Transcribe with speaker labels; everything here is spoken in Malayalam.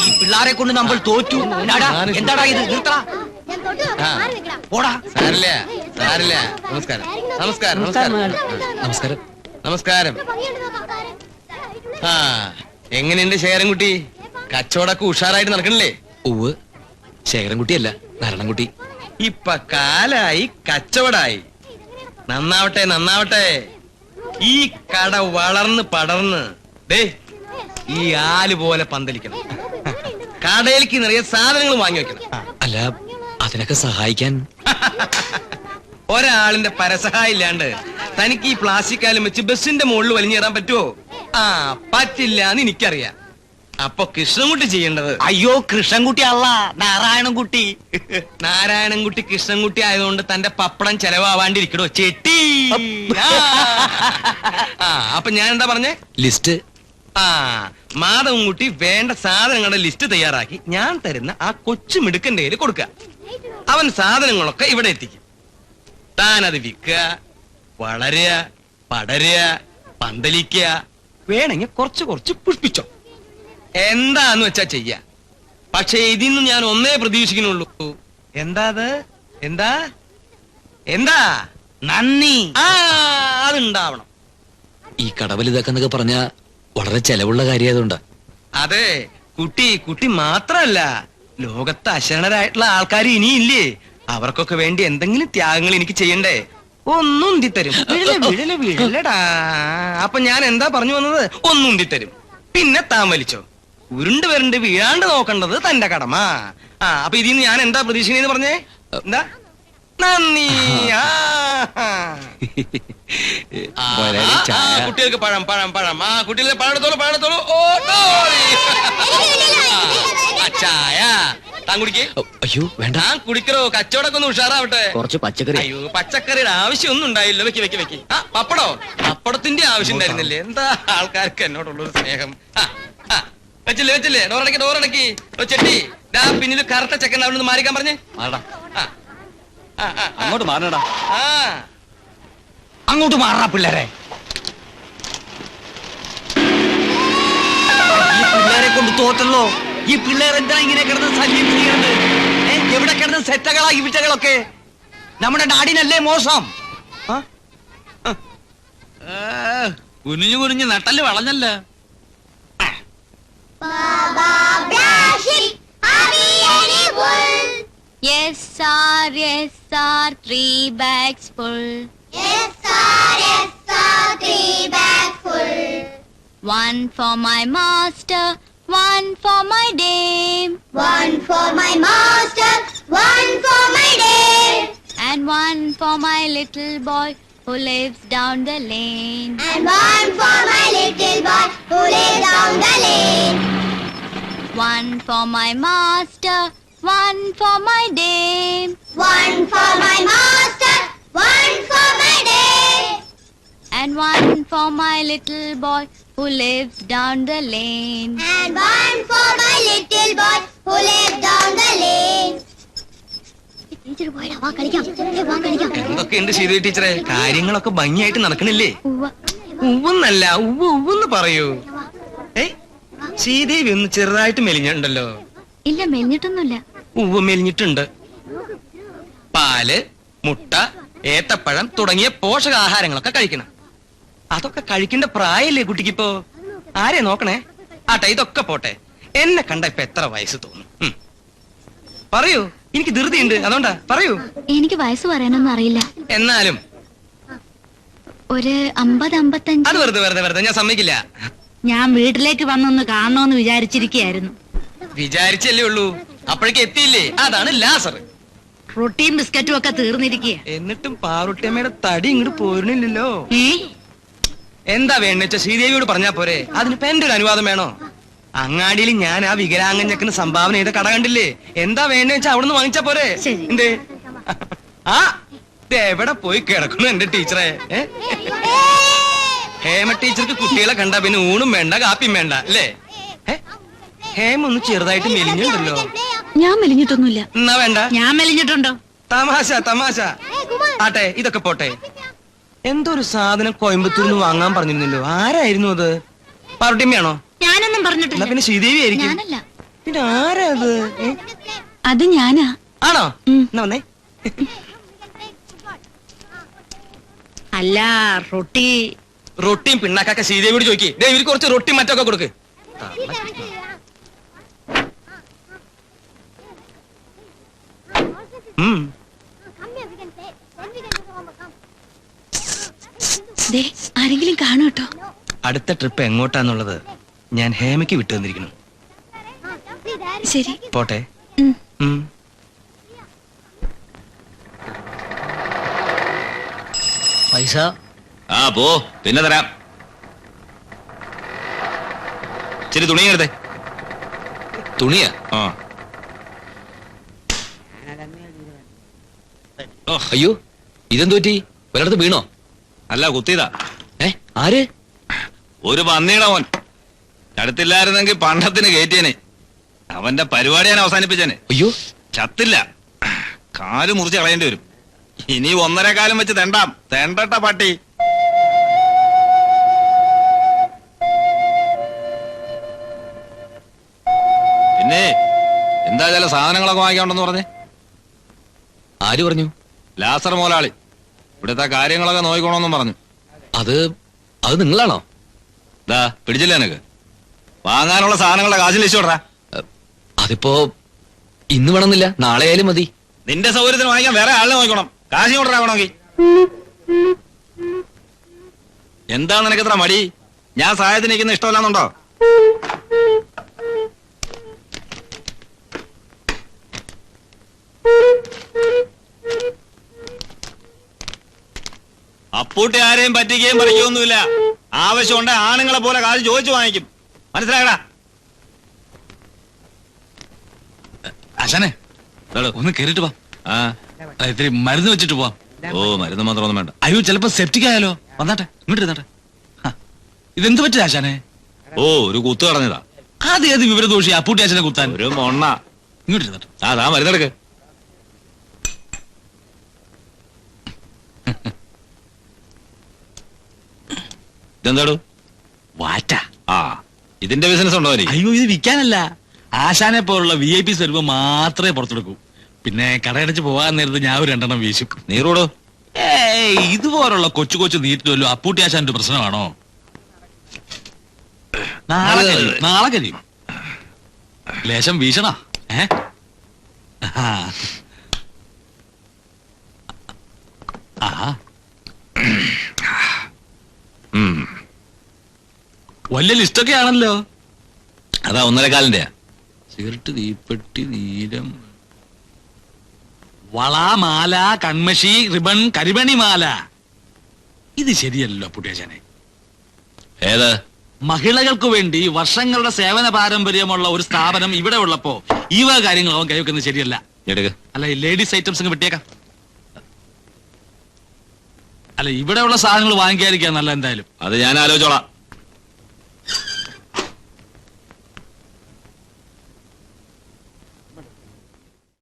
Speaker 1: ഈ പിള്ളാരെ കൊണ്ട് നമ്മൾ തോറ്റു. എന്താടാ ഇത്? നിർത്തടാ. പോടാ.
Speaker 2: സാരില്ല സാരില്ല. നമസ്കാരം നമസ്കാരം നമസ്കാരം
Speaker 1: നമസ്കാരം
Speaker 2: നമസ്കാരം. ആ എങ്ങനെയുണ്ട് ശേഖരൻകുട്ടി? കച്ചവടമൊക്കെ ഉഷാറായിട്ട് നടക്കണില്ലേ?
Speaker 1: ഉവ്, ശേഖരൻകുട്ടിയല്ല, നാരായണൻകുട്ടി.
Speaker 2: ഇപ്പൊ കാലായി കച്ചവടായി. നന്നാവട്ടെ നന്നാവട്ടെ. ഈ കട വളർന്ന് പടർന്ന് ദേ ഈ ആല് പോലെ പന്തലിക്കണം. കടയിലേക്ക് നിറയെ സാധനങ്ങൾ വാങ്ങി വെക്കണം.
Speaker 1: അല്ല, അതിനൊക്കെ സഹായിക്കാൻ
Speaker 2: ഒരാളിന്റെ പരസഹായം ഇല്ലാണ്ട് തനിക്ക് ഈ പ്ലാസ്റ്റിക് കാലം വെച്ച് ബസിന്റെ മുകളിൽ വലിഞ്ഞേറാൻ പറ്റുമോ? ആ പറ്റില്ല എന്ന് എനിക്കറിയാം. അപ്പൊ കൃഷ്ണൻകുട്ടി ചെയ്യേണ്ടത്.
Speaker 1: അയ്യോ, കൃഷ്ണൻകുട്ടി അല്ല, നാരായണൻകുട്ടി.
Speaker 2: നാരായണൻകുട്ടി കൃഷ്ണൻകുട്ടി ആയതുകൊണ്ട് തന്റെ പപ്പടം ചെലവാവാണ്ടിരിക്കണോ ചെട്ടി? ആ അപ്പൊ ഞാൻ എന്താ പറഞ്ഞേ?
Speaker 1: ലിസ്റ്റ്.
Speaker 2: ആ മാധവൻകുട്ടി വേണ്ട സാധനങ്ങളുടെ ലിസ്റ്റ് തയ്യാറാക്കി ഞാൻ തരുന്ന ആ കൊച്ചു മിടുക്കന്റെ കയ്യിൽ കൊടുക്കുക. അവൻ സാധനങ്ങളൊക്കെ ഇവിടെ എത്തിക്കും. താനത് വിൽക്കുക, വളരുക, പടരുക, പന്തലിക്കുക, വേണമെങ്കിൽ കുറച്ച് കുറച്ച് പുഷ്പിച്ചോ. എന്താന്ന് വെച്ചാ ചെയ്യാ. പക്ഷെ ഇതിന്ന് ഞാൻ ഒന്നേ പ്രതീക്ഷിക്കുന്നുള്ളൂ. എന്താ അത്? എന്താ എന്താ?
Speaker 1: നന്ദി.
Speaker 2: ആ അതുണ്ടാവണം.
Speaker 1: ഈ കടവലിതാക്കെന്നൊക്കെ പറഞ്ഞ വളരെ ചെലവുള്ള കാര്യമായതുകൊണ്ടാ.
Speaker 2: അതെ, കുട്ടി മാത്രല്ല, ലോകത്ത് അശരണരായിട്ടുള്ള ആൾക്കാർ ഇനിയില്ലേ? അവർക്കൊക്കെ വേണ്ടി എന്തെങ്കിലും ത്യാഗങ്ങൾ എനിക്ക് ചെയ്യണ്ടേ? ഒന്നും ഉന്തിത്തരും. വീഴലടാ. അപ്പൊ ഞാൻ എന്താ പറഞ്ഞു വന്നത്? ഒന്നും ഉന്തിത്തരും. പിന്നെ താൻ വലിച്ചോ. ഉരുണ്ട് വരണ്ട് വീഴാണ്ട് നോക്കേണ്ടത് തന്റെ കടമ. ആ അപ്പൊ ഇതിന്ന് ഞാൻ എന്താ പ്രതീക്ഷിക്കുന്നതെന്ന് പറഞ്ഞേ? എന്താ? നന്ദി. കുട്ടികൾക്ക് പഴം പഴം പഴം. ആ കുട്ടികൾക്ക് പഴത്തോളൂ പഴത്തോളൂ. ചായ താൻ കുടിക്കേ.
Speaker 1: അയ്യോ വേണ്ട,
Speaker 2: താൻ കുടിക്കറോ. കച്ചവടമൊക്കെ ഒന്ന് ഉഷാറാവട്ടെ.
Speaker 1: കുറച്ച് പച്ചക്കറി.
Speaker 2: അയ്യോ പച്ചക്കറിയുടെ ആവശ്യമൊന്നും ഉണ്ടായില്ലോ. വെക്കി വെക്കി വെക്കി. ആ പപ്പടോ? പപ്പടത്തിന്റെ ആവശ്യം ഉണ്ടായിരുന്നില്ലേ? എന്താ ആൾക്കാർക്ക് എന്നോടുള്ളൊരു സ്നേഹം. വെച്ചില്ലേ വെച്ചില്ലേ? ഡോറടക്കി ഡോറടക്കി. ചെട്ടി പിന്നിൽ കറുത്ത ചെക്കൻ അവിടെ നിന്ന് മാറിക്കാൻ പറഞ്ഞേ.
Speaker 1: അങ്ങോട്ട് മാറണടാ.
Speaker 2: ആ
Speaker 1: അങ്ങോട്ട് മാറാ പിള്ളേരെ. ഈ പിള്ളേരെ കൊണ്ട് തോറ്റല്ലോ. ഈ പിള്ളേർ എന്താ ഇങ്ങനെ കിടന്ന് ശല്യം ചെയ്യണത്? എവിടെ കിടന്ന് സെറ്റകളാ ഈ വിറ്റകളൊക്കെ? നമ്മുടെ നാടിനല്ലേ മോശം?
Speaker 2: കുനിഞ്ഞു കുനിഞ്ഞ് നട്ടല് വളഞ്ഞല്ല.
Speaker 3: Yes sir, 3 bags full.
Speaker 4: Yes sir, 3 bags full.
Speaker 3: One for my master, one for my dame.
Speaker 4: One for my master, one for my dame.
Speaker 3: And one for my little boy who lives down the lane.
Speaker 4: And one for my little boy who lives down the lane.
Speaker 3: One for my master, one for my dame.
Speaker 4: One for my master, one for my dame.
Speaker 3: And one for my little boy who lives down the lane.
Speaker 4: And one for my little boy who lives down the lane.
Speaker 2: എന്തൊക്കെയുണ്ട് ശരി ടീച്ചറെ? കാര്യങ്ങളൊക്കെ ഭംഗിയായിട്ട് നടക്കണില്ലേ? ഉവ്വെന്നല്ല ഉവ്വെന്ന് പറയൂ. ശ്രീദേവി ഒന്ന് ചെറുതായിട്ട് മെലിഞ്ഞുണ്ടല്ലോ.
Speaker 3: ഇല്ല, മെലിഞ്ഞിട്ടൊന്നുമില്ല.
Speaker 2: ഉവ്വ് മെലിഞ്ഞിട്ടുണ്ട്. പാല്, മുട്ട, ഏത്തപ്പഴം തുടങ്ങിയ പോഷകാഹാരങ്ങളൊക്കെ കഴിക്കണം. അതൊക്കെ കഴിക്കേണ്ട പ്രായല്ലേ കുട്ടിക്കിപ്പോ? ആരെ നോക്കണേ? ആട്ടെ, ഇതൊക്കെ പോട്ടെ. എന്നെ കണ്ട ഇപ്പൊ എത്ര വയസ്സ് തോന്നും? പറയൂ, എനിക്ക് ധൃതിയുണ്ട്, അതുകൊണ്ടാ. പറയൂ.
Speaker 3: എനിക്ക് വയസ്സ് പറയാനൊന്നും അറിയില്ല.
Speaker 2: എന്നാലും
Speaker 3: ഒരു 50-55.
Speaker 2: അത് വെറുതെ ഞാൻ സമ്മതിക്കില്ല.
Speaker 5: ഞാൻ വീട്ടിലേക്ക് വന്നൊന്ന് കാണണോന്ന് വിചാരിച്ചിരിക്കുകയായിരുന്നു.
Speaker 2: വിചാരിച്ചല്ലേ ഉള്ളൂ, അപ്പോഴേക്ക് എത്തിയില്ലേ? അതാണ് ലാസർ.
Speaker 5: റൊട്ടിയും ബിസ്ക്കറ്റും ഒക്കെ തീർന്നിരിക്കുക.
Speaker 2: എന്നിട്ടും പാറുട്ടിയമ്മയുടെ തടി ഇങ്ങോട്ട് പോരുന്നില്ലല്ലോ. എന്താ വേണ്ടെച്ച ശ്രീദേവിയോട് പറഞ്ഞാ പോരെ? അതിനിപ്പോ എന്റെ ഒരു അനുവാദം വേണോ? അങ്ങാടിയിൽ ഞാൻ ആ വികലാംഗഞ്ഞക്കിന് സംഭാവന ചെയ്ത കട കണ്ടില്ലേ? എന്താ വേണ്ടെന്ന് വെച്ചാ അവിടുന്ന് വാങ്ങിച്ചാ പോരെ? എന്തേ? ആ എവിടെ പോയി കിടക്കുന്നു എന്റെ ടീച്ചറെ? ഹേമ ടീച്ചർക്ക് കുട്ടികളെ കണ്ടാ പിന്നെ ഊണും വേണ്ട കാപ്പിയും വേണ്ട അല്ലേ? ഹേമ ഒന്ന് ചെറുതായിട്ട് മെലിഞ്ഞുണ്ടല്ലോ.
Speaker 5: ഞാൻ മെലിഞ്ഞിട്ടൊന്നുമില്ല.
Speaker 2: എന്നാ വേണ്ട.
Speaker 5: ഞാൻ മെലിഞ്ഞിട്ടുണ്ടോ?
Speaker 2: തമാശ. ആട്ടെ, ഇതൊക്കെ പോട്ടെ. എന്തോ ഒരു സാധനം കോയമ്പത്തൂരിൽ നിന്ന് വാങ്ങാൻ പറഞ്ഞിരുന്നല്ലോ. ആരായിരുന്നു അത്? പാറുട്ടിയമ്മയാണോ?
Speaker 5: ഞാനൊന്നും പറഞ്ഞിട്ടില്ല.
Speaker 2: പിന്നെ ശ്രീദേവി ആയിരിക്കും. പിന്നെ ആരാ അത്?
Speaker 3: അത് ഞാനാ.
Speaker 2: ആണോ?
Speaker 3: ഉം.
Speaker 2: എന്നാ വന്നേ.
Speaker 5: അല്ല റൊട്ടി
Speaker 2: റൊട്ടിയും പിണ്ണാക്കൊക്കെ ശ്രീദേവിയോട് ചോദിക്കേ. ഇവർക്ക് കുറച്ച് റൊട്ടി മറ്റൊക്കെ കൊടുക്ക്. ഉം.
Speaker 3: ദേ ആരെങ്കിലും കാണൂ കേട്ടോ.
Speaker 2: അടുത്ത ട്രിപ്പ് എങ്ങോട്ടാന്നുള്ളത് ഞാൻ ഹേമയ്ക്ക് വിട്ടു തന്നിരിക്കുന്നു.
Speaker 3: ശരി.
Speaker 2: പോട്ടെ.
Speaker 3: ഉം.
Speaker 2: ഉം.
Speaker 1: പൈസ
Speaker 6: ആ പോ, പിന്നെ തരാം. ശരി, തുണി എടുത്തേ. തുണിയാ? ആ.
Speaker 7: അയ്യോ, ഇതെന്തു പറ്റി? ഒരിടത്ത് വീണോ?
Speaker 6: അല്ല, കുത്തിയതാ.
Speaker 7: ആര്?
Speaker 6: ഒരു പന്നിയുടെ മോൻ. അടുത്തില്ലായിരുന്നെങ്കിൽ പണ്ടത്തിന് കയറ്റിയനെ. അവന്റെ പരിപാടി ഞാൻ അവസാനിപ്പിച്ചേനെ.
Speaker 7: അയ്യോ,
Speaker 6: ചത്തില്ല, കാല് മുറിച്ച് കളയേണ്ടി വരും. ഇനി 1.5 കാലം വെച്ച് തെണ്ടാം. തെണ്ടട്ട പട്ടി. പിന്നെ എന്താ ചില സാധനങ്ങളൊക്കെ വാങ്ങിക്കാണ്ടെന്ന് പറഞ്ഞേ?
Speaker 7: ആര് പറഞ്ഞു?
Speaker 6: ലാസർ മോലാളി ഇവിടുത്തെ കാര്യങ്ങളൊക്കെ നോക്കിക്കോണമെന്നും പറഞ്ഞു.
Speaker 7: അത് നിങ്ങളാണോ?
Speaker 6: ദാ പിടിച്ചില്ല എനക്ക്. വാങ്ങാനുള്ള സാധനങ്ങളുടെ കാശ് ലിസ്റ്റ് കൊടുറാ.
Speaker 7: അതിപ്പോ ഇന്ന് വേണമെന്നില്ല, നാളെ ആയാലും മതി.
Speaker 6: നിന്റെ സൗകര്യത്തിന് വാങ്ങിക്കാൻ വേറെ ആളിനെ നോക്കണം. കാശ് കൊടുറാ വേണമെങ്കിൽ. എന്താ നിനക്കെത്ര മടി? ഞാൻ സഹായത്തിന് നിൽക്കുന്ന ഇഷ്ടമല്ലാന്നുണ്ടോ? അപ്പൂട്ടി ആരെയും പറ്റിക്കുകയും പറിക്കുകയൊന്നുമില്ല. ആവശ്യമുണ്ട് ആണുങ്ങളെ പോലെ കാശ് ചോദിച്ചു വാങ്ങിക്കും. മനസ്സിലായടാ?
Speaker 8: ആശാനെ ഒന്ന് കേറിട്ട് വാ.
Speaker 6: ആ,
Speaker 8: ഇത്തിരി മരുന്ന് വെച്ചിട്ട് പോവാം.
Speaker 6: ഓ, മരുന്ന് മാത്രമൊന്നും വേണ്ട.
Speaker 8: അയ്യോ, ചിലപ്പോ സെപ്റ്റിക് ആയാലോ. വന്നാട്ടെ, ഇങ്ങോട്ട് ഇരുന്നാട്ടെ. ഇതെന്ത് പറ്റിയ ആശാനെ?
Speaker 6: ഓ, ഒരു കുത്തു കടഞ്ഞതാ.
Speaker 8: ആദ്യം ഏത് വിവരദോഷി അപ്പൂട്ടി ആശാനെ കുത്താൻ?
Speaker 6: ഒരു മൊണ്ണ.
Speaker 8: ഇങ്ങോട്ട് ഇരുന്നാട്ടെ.
Speaker 6: അതാ മരുന്നെടുക്ക്. ഇതെന്താടു?
Speaker 8: വാറ്റ.
Speaker 6: ആ, ഇതിന്റെ ബിസിനസ് ഉണ്ടോ എനിക്ക്?
Speaker 8: അയ്യോ, ഇത് വിൽക്കാനല്ല. ആശാനെ പോലുള്ള VIP സ്വരൂപ് മാത്രമേ പുറത്തെടുക്കൂ. പിന്നെ കടയടച്ച് പോകാൻ നേരത്ത് ഞാൻ ഒരു 2 വീശും.
Speaker 6: നീറോടോ?
Speaker 8: ഇതുപോലുള്ള കൊച്ചു കൊച്ചു നീറ്റിലല്ലോ അപ്പൂട്ടി ആശാന്റെ പ്രശ്നമാണോ? നാളെ കഴിയും. ലേശം വീശണ. വലിയ ലിസ്റ്റൊക്കെ ആണല്ലോ.
Speaker 6: അതാ 1.5 കാലിന്റെയാ.
Speaker 8: സിഗരറ്റ്, തീപ്പെട്ടി, നീലം, വള, മാല, കൺമഷി, റിബൺ, കരിമണി മാല. ഇത് ശരിയല്ലോ പുട്ടിയാശാനെ.
Speaker 6: ഏത്?
Speaker 8: മഹിളകൾക്ക് വേണ്ടി വർഷങ്ങളുടെ സേവന പാരമ്പര്യമുള്ള ഒരു സ്ഥാപനം ഇവിടെ ഉള്ളപ്പോ ഈ വക കാര്യങ്ങൾ അവൻ കൈവെക്കുന്നത് ശരിയല്ല.
Speaker 6: എടുക്ക്.
Speaker 8: അല്ല, ഈ ലേഡീസ് ഐറ്റംസ് അങ്ങ് വിട്ടേക്കാം. അല്ല, ഇവിടെയുള്ള സാധനങ്ങൾ വാങ്ങിക്കാതിരിക്കാൻ നല്ല. എന്തായാലും
Speaker 6: അത് ഞാൻ ആലോചിച്ചോളാം.